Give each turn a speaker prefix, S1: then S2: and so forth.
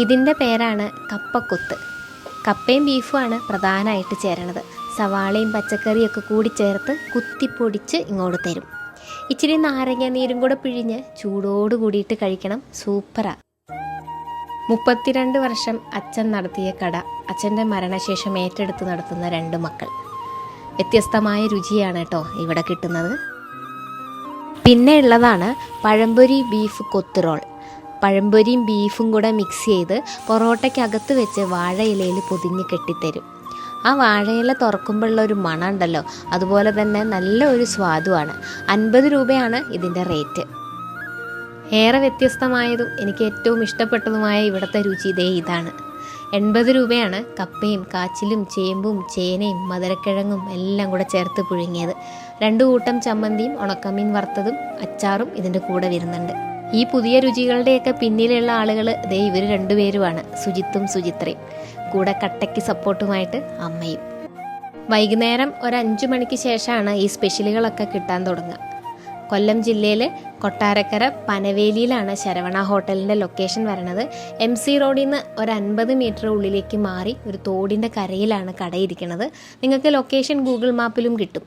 S1: ഇതിൻ്റെ പേരാണ് കപ്പക്കൊത്ത്. കപ്പയും ബീഫുമാണ് പ്രധാനമായിട്ട് ചേരണത്. സവാളയും പച്ചക്കറിയൊക്കെ കൂടി ചേർത്ത് കുത്തിപ്പൊടിച്ച് ഇങ്ങോട്ട് തരും. ഇച്ചിരി നാരങ്ങ നീരും കൂടെ പിഴിഞ്ഞ് ചൂടോട് കൂടിയിട്ട് കഴിക്കണം. സൂപ്പറാണ്. 32 വർഷം അച്ഛൻ നടത്തിയ കട അച്ഛൻ്റെ മരണശേഷം ഏറ്റെടുത്ത് നടത്തുന്ന 2 മക്കൾ. വ്യത്യസ്തമായ രുചിയാണ് കേട്ടോ ഇവിടെ കിട്ടുന്നത്. പിന്നെ ഉള്ളതാണ് പഴംപൊരി ബീഫ് കൊത്ത് റോൾ. പഴംപൊരിയും ബീഫും കൂടെ മിക്സ് ചെയ്ത് പൊറോട്ടയ്ക്കകത്ത് വെച്ച് വാഴയിലയിൽ പൊതിഞ്ഞ് കെട്ടിത്തരും. ആ വാഴയില തുറക്കുമ്പോഴുള്ള ഒരു മണം ഉണ്ടല്ലോ, അതുപോലെ തന്നെ നല്ല ഒരു സ്വാദുമാണ്. 50 രൂപയാണ് ഇതിൻ്റെ റേറ്റ്. ഏറെ വ്യത്യസ്തമായതും എനിക്ക് ഏറ്റവും ഇഷ്ടപ്പെട്ടതുമായ ഇവിടുത്തെ രുചി ഇതാണ്. 80 രൂപയാണ് കപ്പയും കാച്ചിലും ചേമ്പും ചേനയും മധുരക്കിഴങ്ങും എല്ലാം കൂടെ ചേർത്ത് പുഴുങ്ങിയത്. 2 കൂട്ടം ചമ്മന്തിയും ഉണക്കമീൻ വറുത്തതും അച്ചാറും ഇതിൻ്റെ കൂടെ വരുന്നുണ്ട്. ഈ പുതിയ രുചികളുടെയൊക്കെ പിന്നിലുള്ള ആളുകൾ ഇവർ 2 പേരുമാണ്, സുജിത്തും സുചിത്രയും. കൂടെ കട്ടയ്ക്ക് സപ്പോർട്ടുമായിട്ട് അമ്മയും. വൈകുന്നേരം ഒരു 5 മണിക്ക് ശേഷമാണ് ഈ സ്പെഷ്യലുകളൊക്കെ കിട്ടാൻ തുടങ്ങുക. കൊല്ലം ജില്ലയിൽ കൊട്ടാരക്കര പനവേലിയിലാണ് ശരവണ ഹോട്ടലിൻ്റെ ലൊക്കേഷൻ വരണത്. MC റോഡിൽ നിന്ന് ഒരു 50 മീറ്റർ ഉള്ളിലേക്ക് മാറി ഒരു തോടിൻ്റെ കരയിലാണ് കടയിരിക്കുന്നത്. നിങ്ങൾക്ക് ലൊക്കേഷൻ ഗൂഗിൾ മാപ്പിലും കിട്ടും.